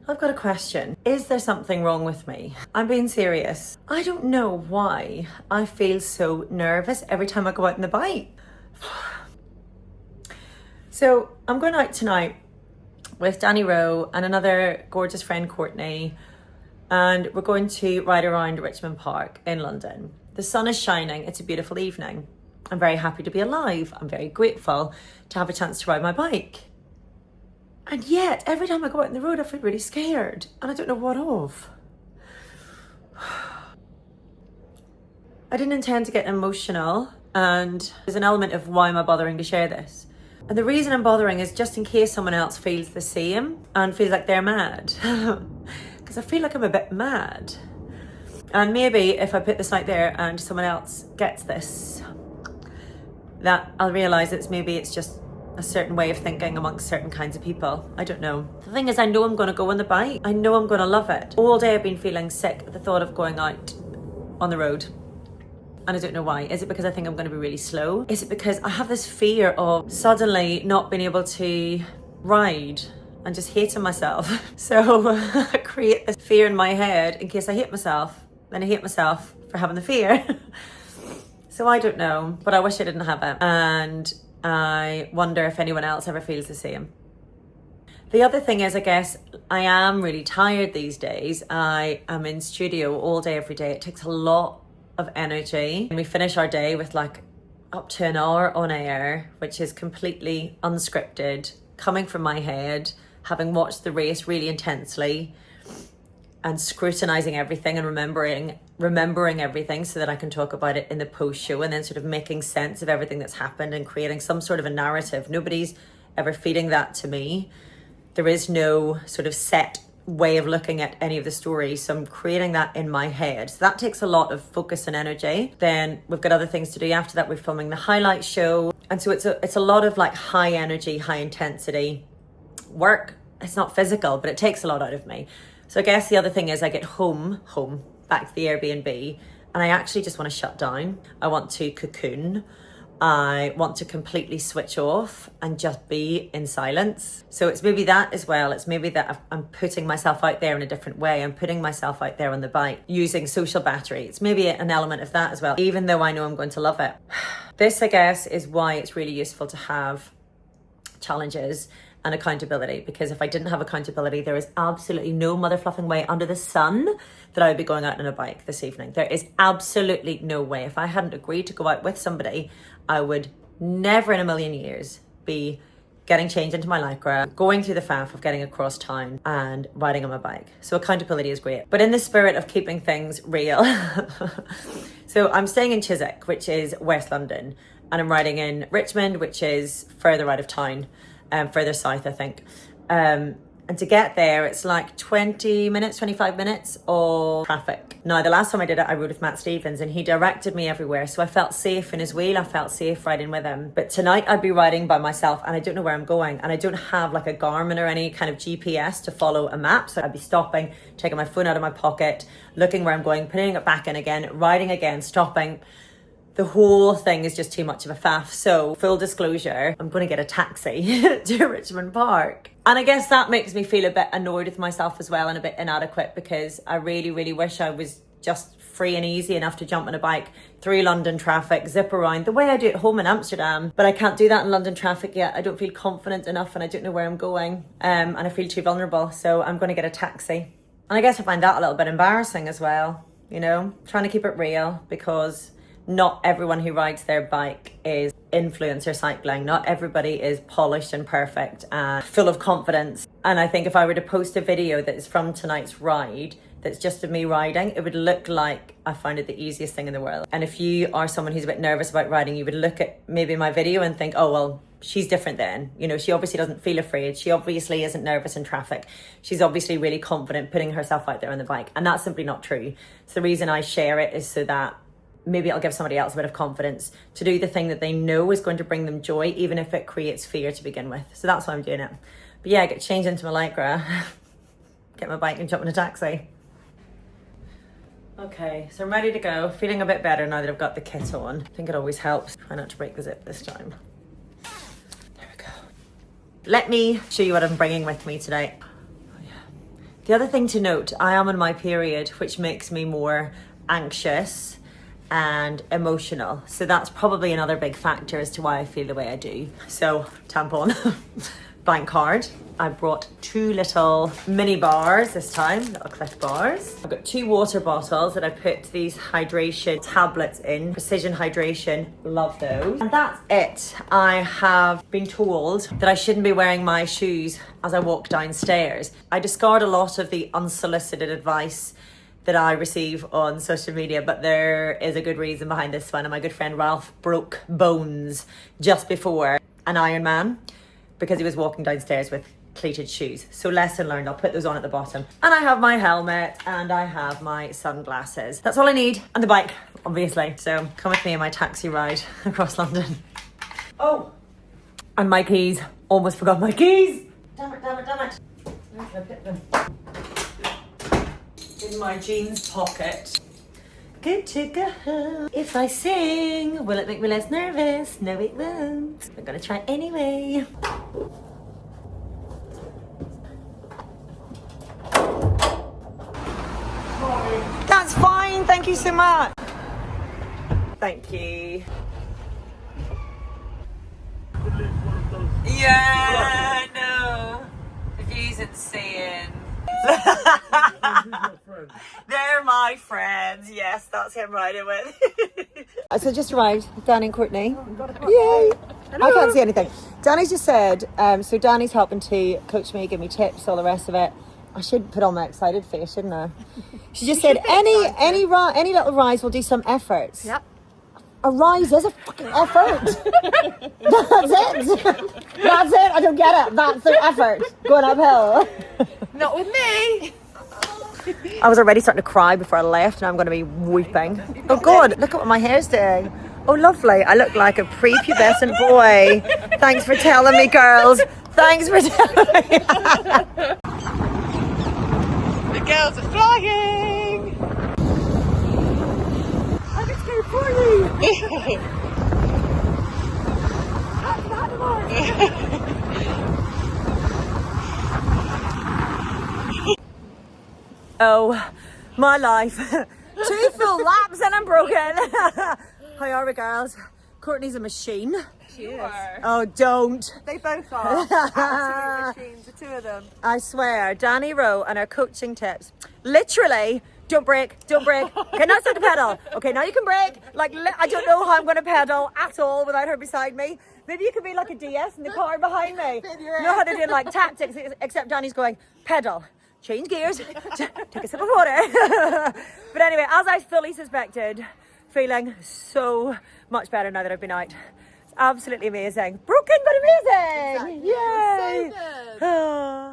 I've got a question. Is there something wrong with me? I'm being serious. I don't know why I feel so nervous every time I go out on the bike. So I'm going out tonight with Dani, Rowe and another gorgeous friend, Courtney, and we're going to ride around Richmond Park in London. The sun is shining. It's a beautiful evening. I'm very happy to be alive. I'm very grateful to have a chance to ride my bike. And yet, every time I go out on the road, I feel really scared and I don't know what of. I didn't intend to get emotional, and there's an element of why am I bothering to share this. And the reason I'm bothering is just in case someone else feels the same and feels like they're mad. Because I feel like I'm a bit mad. And maybe if I put this out there and someone else gets this, that I'll realise maybe it's just a certain way of thinking amongst certain kinds of people. I don't know. The thing is, I know I'm going to go on the bike. I know I'm going to love it. All day I've been feeling sick at the thought of going out on the road. And I don't know why. Is it because I think I'm going to be really slow? Is it because I have this fear of suddenly not being able to ride and just hating myself? So I create this fear in my head in case I hate myself. Then I hate myself for having the fear. So I don't know, but I wish I didn't have it. And I wonder if anyone else ever feels the same. The other thing is, I guess, I am really tired these days. I am in studio all day, every day. It takes a lot of energy. And we finish our day with like up to an hour on air, which is completely unscripted, coming from my head, having watched the race really intensely and scrutinizing everything and remembering everything so that I can talk about it in the post show, and then sort of making sense of everything that's happened and creating some sort of a narrative. Nobody's ever feeding that to me. There is no sort of set way of looking at any of the stories, so I'm creating that in my head. So that takes a lot of focus and energy. Then we've got other things to do after that. We're filming the highlight show, and so it's a lot of like high energy, high intensity work. It's not physical, but it takes a lot out of me. So I guess the other thing is I get home, back to the Airbnb, and I actually just want to shut down. I want to cocoon. I want to completely switch off and just be in silence. So it's maybe that as well. It's maybe that I'm putting myself out there in a different way. I'm putting myself out there on the bike using social battery. It's maybe an element of that as well, even though I know I'm going to love it. This, I guess, is why it's really useful to have challenges and accountability, because if I didn't have accountability, there is absolutely no mother fluffing way under the sun that I would be going out on a bike this evening. There is absolutely no way. If I hadn't agreed to go out with somebody, I would never in a million years be getting changed into my lycra, going through the faff of getting across town and riding on my bike. So accountability is great. But in the spirit of keeping things real, so I'm staying in Chiswick, which is West London, and I'm riding in Richmond, which is further out of town. Further south, I think. And to get there, it's like 25 minutes of traffic. Now, the last time I did it, I rode with Matt Stevens and he directed me everywhere. So I felt safe in his wheel. I felt safe riding with him. But tonight I'd be riding by myself and I don't know where I'm going. And I don't have like a Garmin or any kind of GPS to follow a map. So I'd be stopping, taking my phone out of my pocket, looking where I'm going, putting it back in again, riding again, stopping. The whole thing is just too much of a faff. So full disclosure, I'm going to get a taxi to Richmond Park. And I guess that makes me feel a bit annoyed with myself as well and a bit inadequate, because I really, really wish I was just free and easy enough to jump on a bike through London traffic, zip around the way I do at home in Amsterdam. But I can't do that in London traffic yet. I don't feel confident enough and I don't know where I'm going. And I feel too vulnerable. So I'm going to get a taxi. And I guess I find that a little bit embarrassing as well. You know, trying to keep it real, because not everyone who rides their bike is influencer cycling. Not everybody is polished and perfect and full of confidence. And I think if I were to post a video that is from tonight's ride, that's just of me riding, it would look like I found it the easiest thing in the world. And if you are someone who's a bit nervous about riding, you would look at maybe my video and think, oh, well, she's different then. You know, she obviously doesn't feel afraid. She obviously isn't nervous in traffic. She's obviously really confident putting herself out there on the bike. And that's simply not true. So the reason I share it is so that maybe I'll give somebody else a bit of confidence to do the thing that they know is going to bring them joy, even if it creates fear to begin with. So that's why I'm doing it. But yeah, I get changed into my lycra, get my bike and jump in a taxi. Okay, so I'm ready to go. Feeling a bit better now that I've got the kit on. I think it always helps. Try not to break the zip this time. There we go. Let me show you what I'm bringing with me today. Oh yeah, The other thing to note, I am on my period, which makes me more anxious and emotional. So that's probably another big factor as to why I feel the way I do. So, tampon, bank card. I brought 2 little mini bars this time, little Cliff bars. I've got 2 water bottles that I put these hydration tablets in, precision hydration, love those. And that's it. I have been told that I shouldn't be wearing my shoes as I walk downstairs. I discard a lot of the unsolicited advice that I receive on social media, but there is a good reason behind this one. And my good friend Ralph broke bones just before an Ironman because he was walking downstairs with cleated shoes. So lesson learned, I'll put those on at the bottom. And I have my helmet and I have my sunglasses. That's all I need. And the bike, obviously. So come with me on my taxi ride across London. Oh, and my keys. Almost forgot my keys. Damn it, damn it, damn it. Where can I put them? In my jeans pocket. Good to go. If I sing, will it make me less nervous? No, it won't. I'm gonna try anyway. That's fine, thank you so much. Thank you. Yeah, no. The view's insane. They're my friends. Yes, that's him riding with. So just arrived, Dani and Courtney. Yay! Hello. I can't see anything. Dani's just said, so Dani's helping to coach me, give me tips, all the rest of it. I should put on my excited face, shouldn't I? She just said any little rise will do some efforts. Yep. A rise is a fucking effort. That's it. That's it. I don't get it. That's the effort. Going uphill. Not with me. I was already starting to cry before I left, and I'm going to be weeping. Oh God, look at what my hair's doing. Oh lovely. I look like a prepubescent boy. Thanks for telling me, girls. Thanks for telling me. The girls are flying. I'm just going for you. Oh, my life. 2 full laps and I'm broken. How are we, girls? Courtney's a machine. She is. Oh, don't. They both are. Absolute machines, the 2 of them. I swear, Dani, Rowe and our coaching tips. Literally, don't brake, don't brake. Okay, now start to pedal. Okay, now you can brake. Like, I don't know how I'm going to pedal at all without her beside me. Maybe you could be like a DS in the car behind me. You know how they're doing like tactics, except Dani's going, pedal, change gears, take a sip of water. But anyway, as I fully suspected, feeling so much better now that I've been out. It's absolutely amazing. Broken, but amazing. Exactly. Yay. So good.